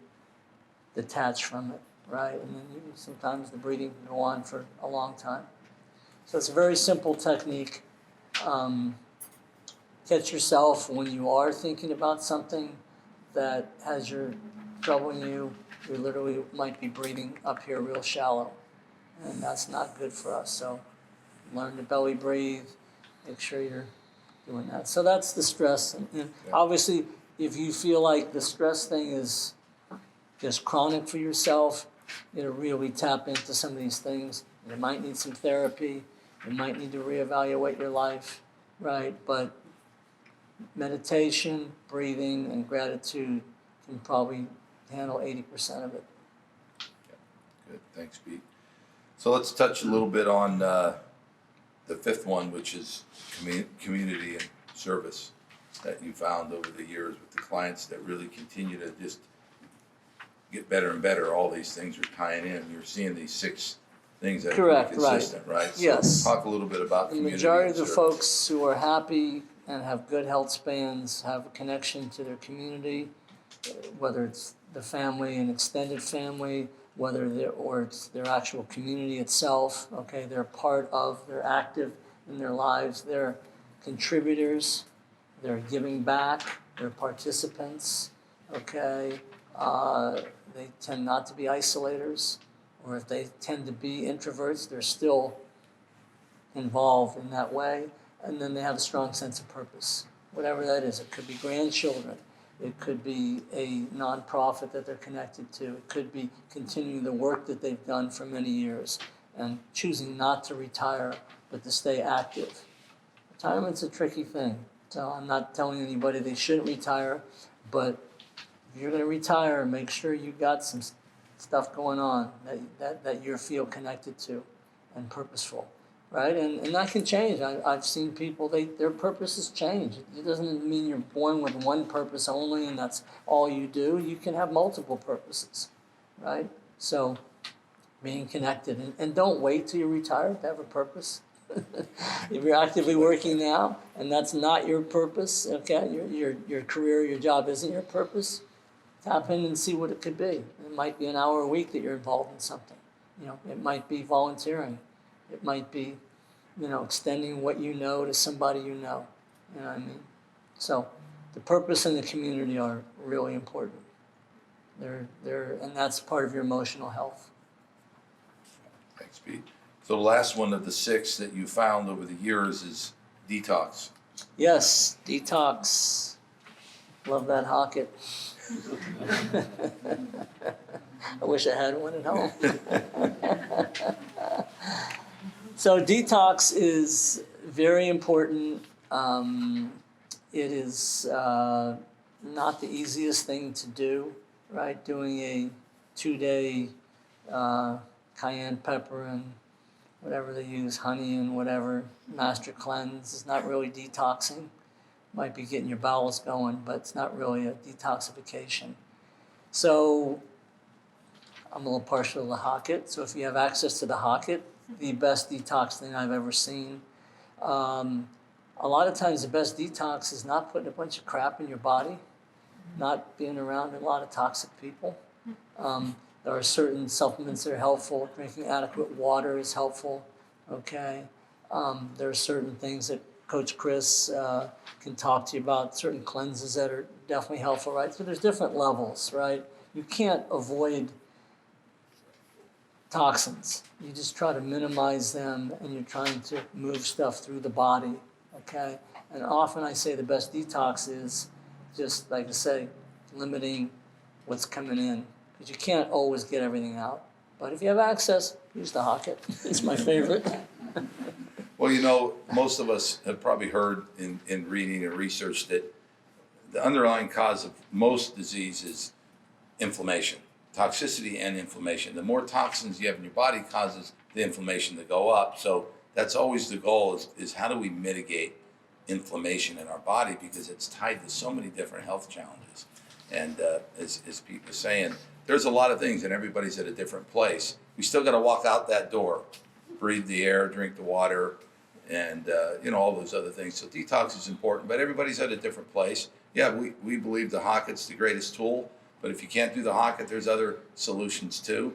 detach from it, right? And then sometimes the breathing can go on for a long time. So it's a very simple technique. Catch yourself when you are thinking about something that has your troubling you. You literally might be breathing up here real shallow, and that's not good for us. So learn to belly breathe. Make sure you're doing that. So that's the stress. And obviously, if you feel like the stress thing is just chronic for yourself, you really tap into some of these things. You might need some therapy. You might need to reevaluate your life, right? But meditation, breathing, and gratitude can probably handle 80% of it. Good, thanks, Pete. So let's touch a little bit on the 5th one, which is community and service that you found over the years with the clients that really continue to just get better and better. All these things are tying in. You're seeing these 6 things that are consistent, right? So yes. Talk a little bit about the community. Majority of the folks who are happy and have good health spans have a connection to their community, whether it's the family and extended family, or it's their actual community itself. Okay, they're part of, they're active in their lives, they're contributors, they're giving back, they're participants. Okay, they tend not to be isolators, or if they tend to be introverts, they're still involved in that way. And then they have a strong sense of purpose, whatever that is. It could be grandchildren. It could be a nonprofit that they're connected to. It could be continuing the work that they've done for many years and choosing not to retire, but to stay active. Retirement's a tricky thing. So I'm not telling anybody they shouldn't retire, but if you're going to retire, make sure you've got some stuff going on that you feel connected to and purposeful. Right, and that can change. I've seen people, their purposes change. It doesn't mean you're born with one purpose only and that's all you do. You can have multiple purposes, right? So being connected, and don't wait till you're retired to have a purpose. If you're actively working now and that's not your purpose, okay, your career, your job isn't your purpose, tap in and see what it could be. It might be an hour a week that you're involved in something. It might be volunteering. It might be, extending what you know to somebody you know. You know what I mean? So the purpose and the community are really important. And that's part of your emotional health. Thanks, Pete. So the last one of the 6 that you found over the years is detox. Yes, detox. Love that Hocket. I wish I had one at home. So detox is very important. It is not the easiest thing to do, right? Doing a 2-day cayenne pepper and whatever they use, honey and whatever, master cleanse is not really detoxing. Might be getting your bowels going, but it's not really a detoxification. So I'm a little partial to the Hocket. So if you have access to the Hocket, the best detox thing I've ever seen. A lot of times the best detox is not putting a bunch of crap in your body, not being around a lot of toxic people. There are certain supplements that are helpful. Drinking adequate water is helpful, okay? There are certain things that Coach Chris can talk to you about, certain cleanses that are definitely helpful, right? So there's different levels, right? You can't avoid toxins. You just try to minimize them, and you're trying to move stuff through the body, okay? And often I say the best detox is just, like I say, limiting what's coming in, because you can't always get everything out. But if you have access, use the Hocket. It's my favorite. Well, you know, most of us have probably heard in reading and research that the underlying cause of most disease is inflammation, toxicity and inflammation. The more toxins you have in your body causes the inflammation to go up. So that's always the goal is how do we mitigate inflammation in our body, because it's tied to so many different health challenges. And as Pete was saying, there's a lot of things and everybody's at a different place. We still got to walk out that door, breathe the air, drink the water, and you know, all those other things. So detox is important, but everybody's at a different place. Yeah, we believe the Hocket's the greatest tool, but if you can't do the Hocket, there's other solutions too.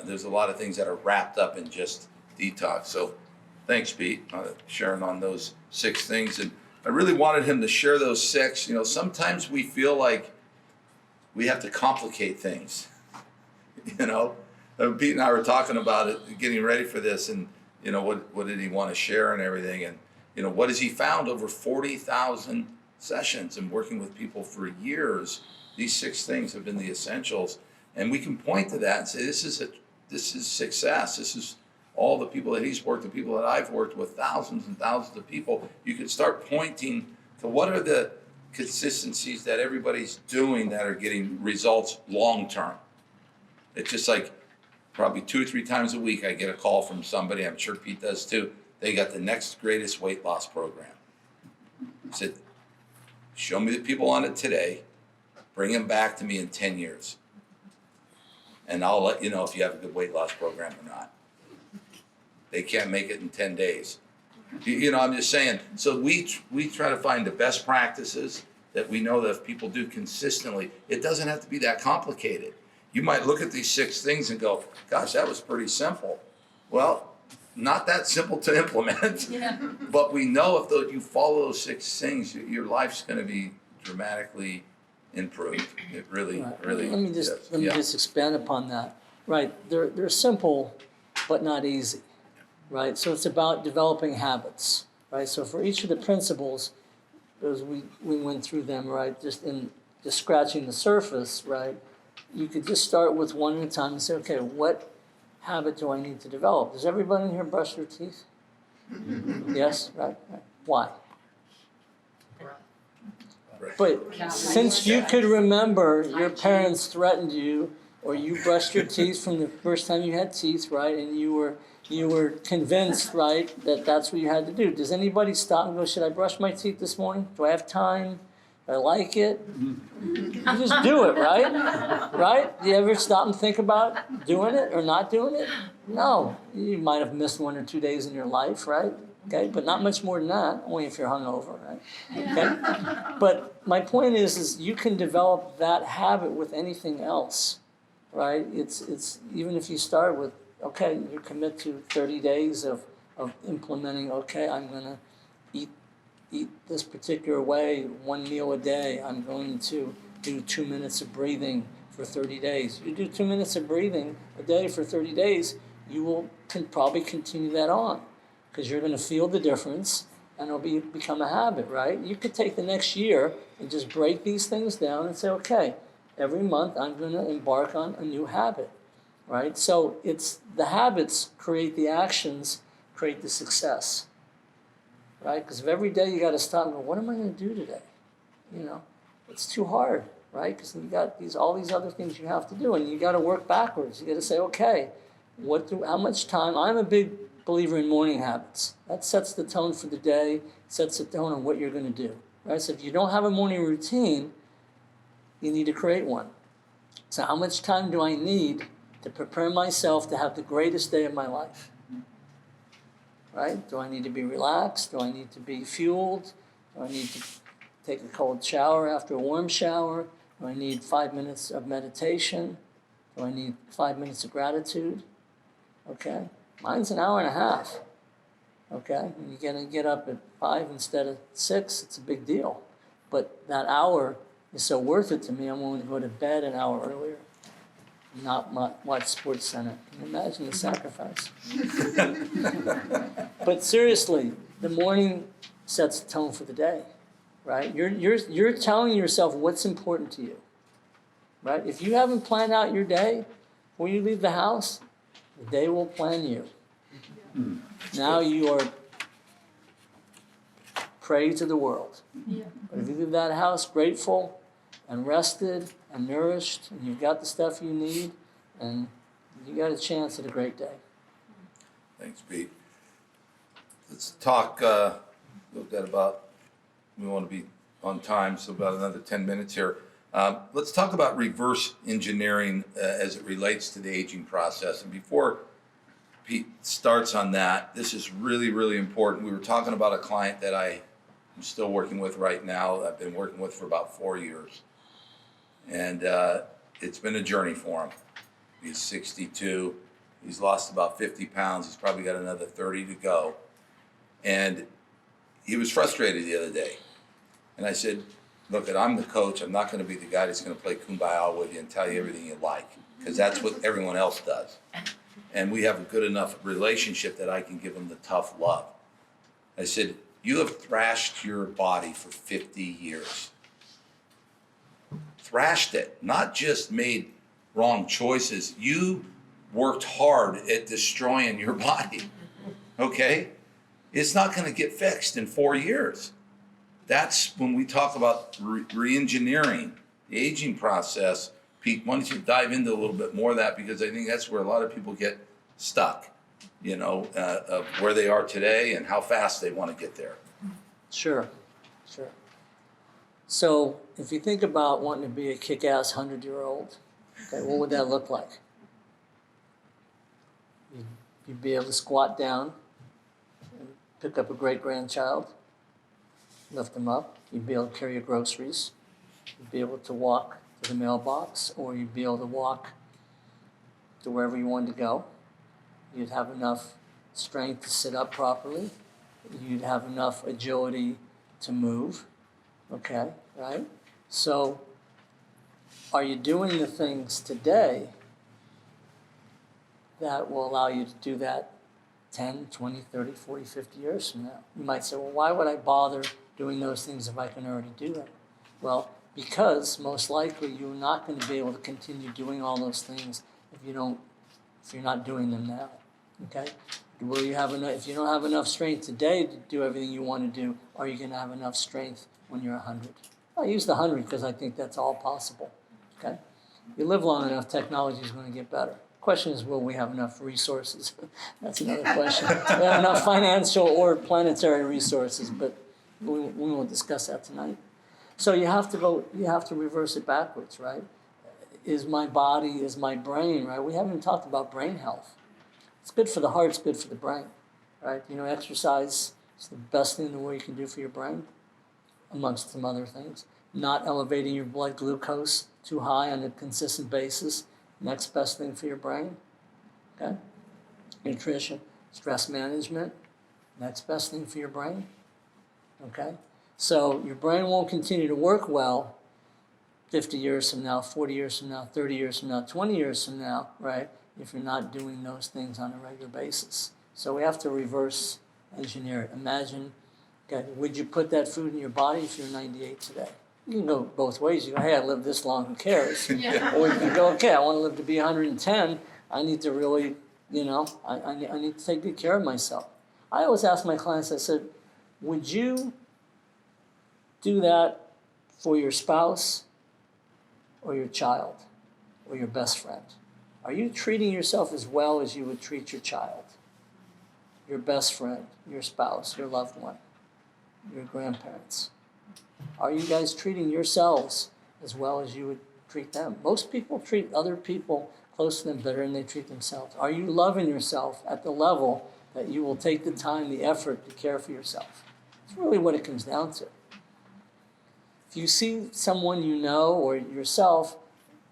There's a lot of things that are wrapped up in just detox. So thanks, Pete, sharing on those 6 things. And I really wanted him to share those 6. You know, sometimes we feel like we have to complicate things. You know, Pete and I were talking about it, getting ready for this, and you know, what did he want to share and everything, and you know, what has he found over 40,000 sessions and working with people for years. These 6 things have been the essentials, and we can point to that and say this is success. This is all the people that he's worked, the people that I've worked with, thousands and thousands of people. You could start pointing to what are the consistencies that everybody's doing that are getting results long term. It's just like probably 2 or 3 times a week I get a call from somebody, I'm sure Pete does too, they got the next greatest weight loss program. I said, show me the people on it today, bring them back to me in 10 years, and I'll let you know if you have a good weight loss program or not. They can't make it in 10 days. You know, I'm just saying, so we try to find the best practices that we know that if people do consistently, it doesn't have to be that complicated. You might look at these 6 things and go, gosh, that was pretty simple. Well, not that simple to implement, yeah. But we know if you follow those 6 things, your life's going to be dramatically improved. It really, right. really Let me just expand upon that. Right, they're simple, but not easy. Right, so it's about developing habits. Right, so for each of the principles, as we went through them, right, just scratching the surface, right, you could just start with one at a time and say, okay, what habit do I need to develop? Does everybody in here brush their teeth? Yes, right. Why? But since you could remember your parents threatened you, or you brushed your teeth from the first time you had teeth, right, and you were convinced, right, that that's what you had to do. Does anybody stop and go, should I brush my teeth this morning? Do I have time? Do I like it? You just do it, right? Right? Do you ever stop and think about doing it or not doing it? No. You might have missed 1 or 2 days in your life, right? Okay, but not much more than that, only if you're hungover, right? Okay? But my point is you can develop that habit with anything else, right? It's even if you start with, okay, you commit to 30 days of implementing, okay, I'm going to eat this particular way, 1 meal a day. I'm going to do 2 minutes of breathing for 30 days. You do 2 minutes of breathing a day for 30 days, you can probably continue that on because you're going to feel the difference and it'll become a habit, right? You could take the next year and just break these things down and say, okay, every month I'm going to embark on a new habit, right? So it's the habits create the actions, create the success. Right? Because if every day you got to stop and go, what am I going to do today? You know, it's too hard, right? Because you got all these other things you have to do, and you got to work backwards. You got to say, okay, how much time? I'm a big believer in morning habits. That sets the tone for the day, sets the tone on what you're going to do, right? So if you don't have a morning routine, you need to create one. So how much time do I need to prepare myself to have the greatest day of my life? Right? Do I need to be relaxed? Do I need to be fueled? Do I need to take a cold shower after a warm shower? Do I need 5 minutes of meditation? Do I need 5 minutes of gratitude? Okay? Mine's an hour and a half. Okay? When you're going to get up at 5 instead of 6, it's a big deal. But that hour is so worth it to me, I'm willing to go to bed an hour earlier. not watch Sports Center. Can you imagine the sacrifice? But seriously, the morning sets the tone for the day, right? You're telling yourself what's important to you, right? If you haven't planned out your day before you leave the house, the day will plan you. Now you are prey to the world. Yeah. But if you leave that house grateful and rested and nourished, and you've got the stuff you need, and you got a chance at a great day. Thanks, Pete. Let's talk, we've got about, we want to be on time, so about another 10 minutes here. Let's talk about reverse engineering as it relates to the aging process. And before Pete starts on that, this is really, really important. We were talking about a client that I am still working with right now. I've been working with for about 4 years. And it's been a journey for him. He's 62. He's lost about 50 pounds. He's probably got another 30 to go. And he was frustrated the other day. And I said, look, I'm the coach. I'm not going to be the guy that's going to play kumbaya with you and tell you everything you like, because that's what everyone else does. And we have a good enough relationship that I can give him the tough love. I said, you have thrashed your body for 50 years. Thrashed it, not just made wrong choices. You worked hard at destroying your body, okay? It's not going to get fixed in 4 years. That's when we talk about re-engineering the aging process. Pete, why don't you dive into a little bit more of that, because I think that's where a lot of people get stuck, of where they are today and how fast they want to get there. Sure. So if you think about wanting to be a kick-ass 100-year-old, okay, what would that look like? You'd be able to squat down and pick up a great-grandchild, lift them up. You'd be able to carry your groceries. You'd be able to walk to the mailbox, or you'd be able to walk to wherever you wanted to go. You'd have enough strength to sit up properly. You'd have enough agility to move. Okay, right? So are you doing the things today that will allow you to do that 10, 20, 30, 40, 50 years from now? You might say, well, why would I bother doing those things if I can already do them? Well, because most likely you're not going to be able to continue doing all those things if you're not doing them now. Okay? Will you have enough? If you don't have enough strength today to do everything you want to do, are you going to have enough strength when you're 100? I use the 100 because I think that's all possible. Okay? You live long enough, technology is going to get better. Question is, will we have enough resources? That's another question. We have enough financial or planetary resources, but we won't discuss that tonight. So you have to reverse it backwards, right? Is my body, is my brain, right? We haven't even talked about brain health. It's good for the heart, it's good for the brain, right? Exercise is the best thing in the world you can do for your brain, amongst some other things. Not elevating your blood glucose too high on a consistent basis, next best thing for your brain, okay? Nutrition, stress management, next best thing for your brain, okay? So your brain won't continue to work well 50 years from now, 40 years from now, 30 years from now, 20 years from now, right? If you're not doing those things on a regular basis. So we have to reverse engineer it. Imagine, okay, would you put that food in your body if you're 98 today? You can go both ways. You go, hey, I lived this long, who cares? Yeah. Or you can go, okay, I want to live to be 110. I need to really, I need to take good care of myself. I always ask my clients, I said, would you do that for your spouse or your child or your best friend? Are you treating yourself as well as you would treat your child, your best friend, your spouse, your loved one, your grandparents? Are you guys treating yourselves as well as you would treat them? Most people treat other people close to them better than they treat themselves. Are you loving yourself at the level that you will take the time, the effort to care for yourself? It's really what it comes down to. If you see someone you know or yourself,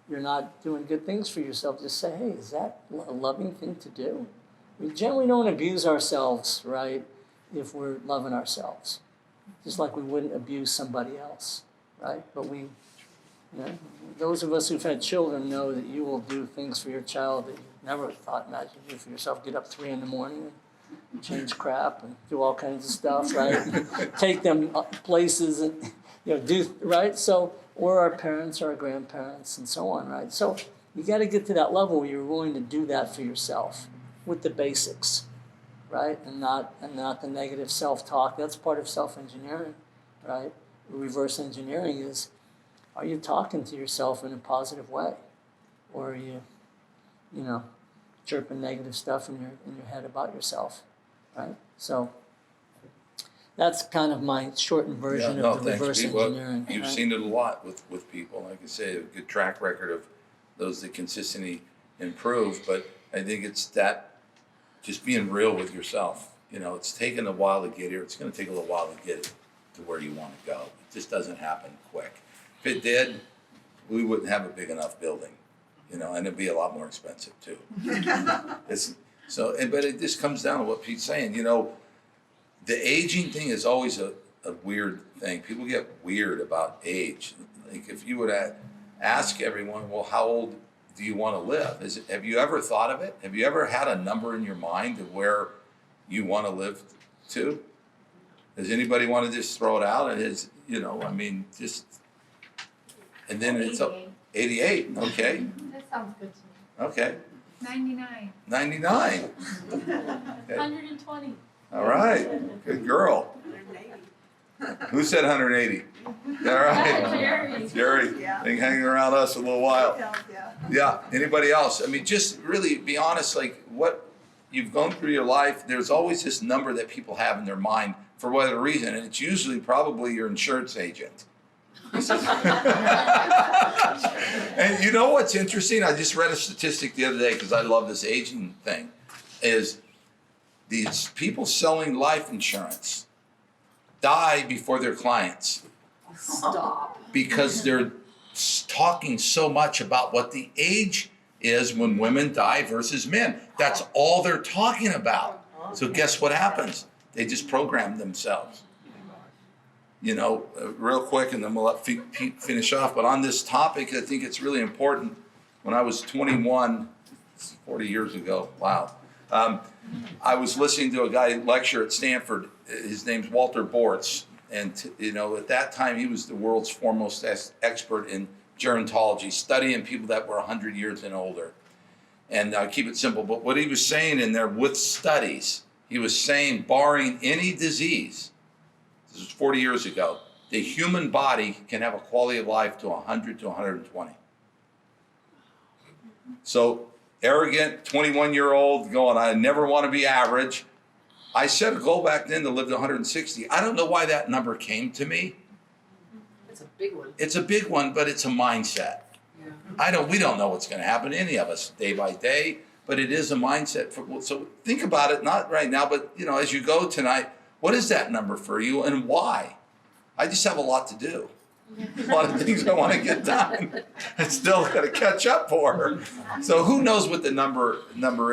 you're not doing good things for yourself, just say, hey, is that a loving thing to do? We generally don't abuse ourselves, right, if we're loving ourselves. Just like we wouldn't abuse somebody else, right? But we You know, those of us who've had children know that you will do things for your child that you never thought imagined you do for yourself. Get up 3 a.m. and change crap and do all kinds of stuff, right? Take them places and do right. So, or our parents, or our grandparents, and so on, right? So you got to get to that level where you're willing to do that for yourself with the basics, right? And not the negative self-talk. That's part of self-engineering, right? Reverse engineering is, are you talking to yourself in a positive way, or are you, chirping negative stuff in your head about yourself, right? So that's kind of my shortened version of the reverse engineering. You've seen it a lot with people. Like I say, a good track record of those that consistently improve. But I think it's that just being real with yourself. It's taken a while to get here. It's going to take a little while to get to where you want to go. It just doesn't happen quick. If it did, we wouldn't have a big enough building, and it'd be a lot more expensive too. But it just comes down to what Pete's saying. The aging thing is always a weird thing. People get weird about age. Like if you would ask everyone, well, how old do you want to live? Have you ever thought of it? Have you ever had a number in your mind of where you want to live to? Does anybody want to just throw it out? And just, and then 88. It's up 88. Okay. That sounds good to me. Okay. 99. 99. 120. All right. Good girl. 180. Who said 180? All right. Jerry. Yeah. Been hanging around us a little while. Yeah. Yeah. Anybody else? Just really be honest, like what you've gone through your life, there's always this number that people have in their mind for whatever reason, and it's usually probably your insurance agent. And you know what's interesting? I just read a statistic the other day because I love this aging thing, is these people selling life insurance die before their clients. Stop. Because they're talking so much about what the age is when women die versus men. That's all they're talking about. So guess what happens? They just program themselves. Real quick, and then we'll let Pete finish off. But on this topic, I think it's really important. When I was 21, 40 years ago, wow, I was listening to a guy lecture at Stanford. His name's Walter Bortz. And, at that time, he was the world's foremost expert in gerontology, studying people that were 100 years and older. And keep it simple. But what he was saying in there with studies, he was saying, barring any disease, this was 40 years ago, the human body can have a quality of life to 100 to 120. So arrogant 21-year-old going, I never want to be average. I set a goal back then to live to 160. I don't know why that number came to me. It's a big one. It's a big one, but it's a mindset. Yeah. We don't know what's going to happen to any of us day by day, but it is a mindset. So think about it, not right now, but as you go tonight, what is that number for you and why? I just have a lot to do. A lot of things I want to get done. I still got to catch up for her. So who knows what the number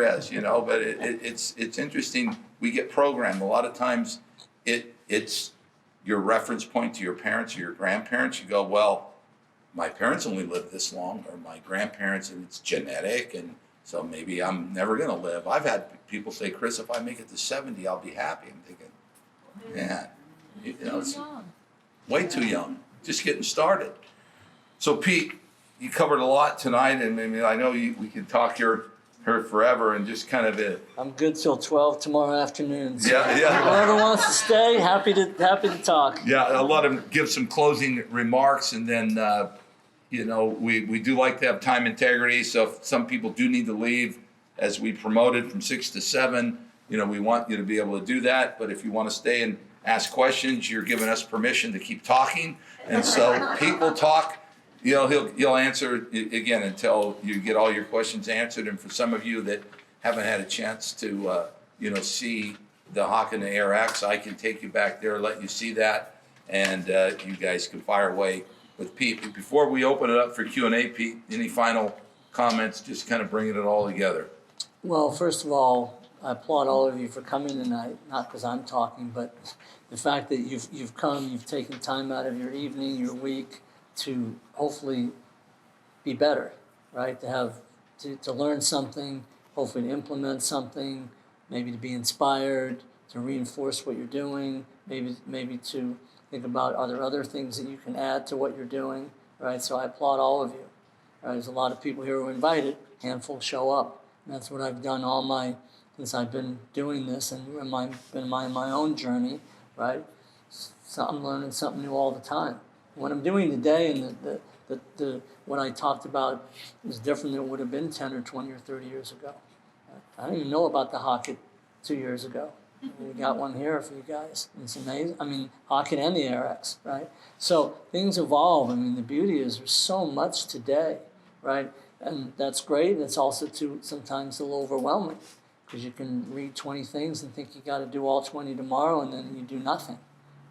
is, but it's interesting. We get programmed. A lot of times it's your reference point to your parents or your grandparents. You go, well, my parents only lived this long, or my grandparents, and it's genetic, and so maybe I'm never going to live. I've had people say, Chris, if I make it to 70, I'll be happy. I'm thinking, man, it's way too young. Just getting started. So Pete, you covered a lot tonight, and I know we could talk her forever and just kind of I'm good till 12 tomorrow afternoon. So yeah. Whoever wants to stay, happy to talk. Yeah, I'll let him give some closing remarks, and then we do like to have time integrity. So if some people do need to leave, as we promoted from 6 to 7, we want you to be able to do that. But if you want to stay and ask questions, you're giving us permission to keep talking. And so Pete will talk. He'll answer again until you get all your questions answered. And for some of you that haven't had a chance to, see the Hawk and the ARX, I can take you back there, let you see that, and you guys can fire away with Pete. But before we open it up for Q&A, Pete, any final comments? Just kind of bringing it all together. Well, first of all, I applaud all of you for coming tonight. Not because I'm talking, but the fact that you've come, you've taken time out of your evening, your week, to hopefully be better, right? To learn something, hopefully to implement something, maybe to be inspired, to reinforce what you're doing, maybe to think about other things that you can add to what you're doing, right? So I applaud all of you. Right? There's a lot of people here who are invited, handful show up. And that's what I've done since I've been doing this and in my own journey, right? So I'm learning something new all the time. What I'm doing today and what I talked about is different than it would have been 10 or 20 or 30 years ago. I didn't even know about the Hocket 2 years ago. We got one here for you guys. It's amazing. I mean, Hocket and the ARX, right? So things evolve. I mean, the beauty is there's so much today, right? And that's great. It's also sometimes a little overwhelming because you can read 20 things and think you got to do all 20 tomorrow, and then you do nothing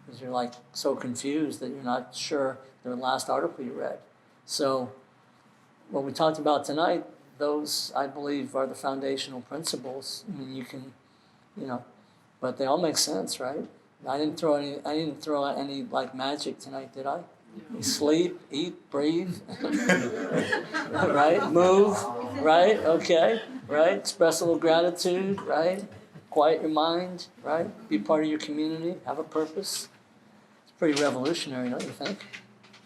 because you're like so confused that you're not sure the last article you read. So what we talked about tonight, those I believe are the foundational principles. I mean, you can, but they all make sense, right? I didn't throw out any like magic tonight, did I? You sleep, eat, breathe, right? Move, right? Okay, right? Express a little gratitude, right? Quiet your mind, right? Be part of your community, have a purpose. It's pretty revolutionary, don't you think?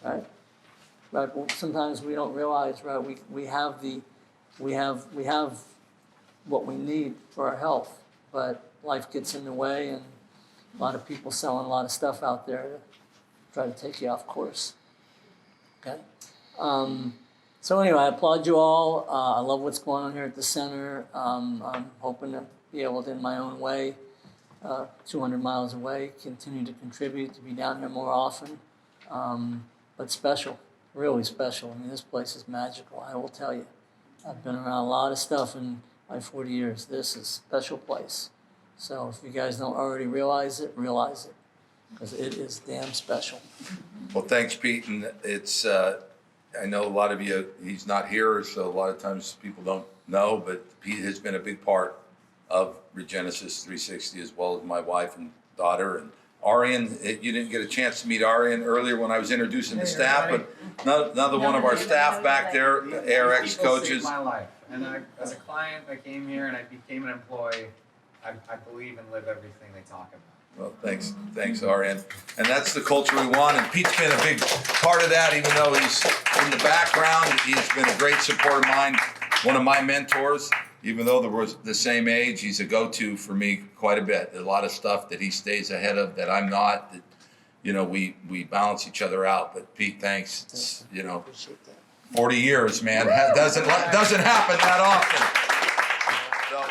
Right? Right. Well, sometimes we don't realize, right? We have what we need for our health, but life gets in the way, and a lot of people selling a lot of stuff out there to try to take you off course. Okay. So anyway, I applaud you all. I love what's going on here at the center. I'm hoping to be able to, in my own way, 200 miles away, continue to contribute, to be down here more often. But special, really special. I mean, this place is magical, I will tell you. I've been around a lot of stuff in my 40 years. This is a special place. So if you guys don't already realize it, because it is damn special. Well, thanks, Pete. And it's, I know a lot of you, he's not here, so a lot of times people don't know, but Pete has been a big part of Regenesis 360, as well as my wife and daughter. And Arian, you didn't get a chance to meet Arian earlier when I was introducing the staff, but another one of our staff back there, ARX coaches. My life. And as a client, I came here and I became an employee. I believe and live everything they talk about. Well, thanks, Arian. And that's the culture we want. And Pete's been a big part of that, even though he's in the background. He's been a great support of mine, one of my mentors. Even though we're the same age, he's a go-to for me quite a bit. There's a lot of stuff that he stays ahead of that I'm not. That, we balance each other out. But Pete, thanks. It's, Appreciate that. 40 years, man. Doesn't happen that often. So,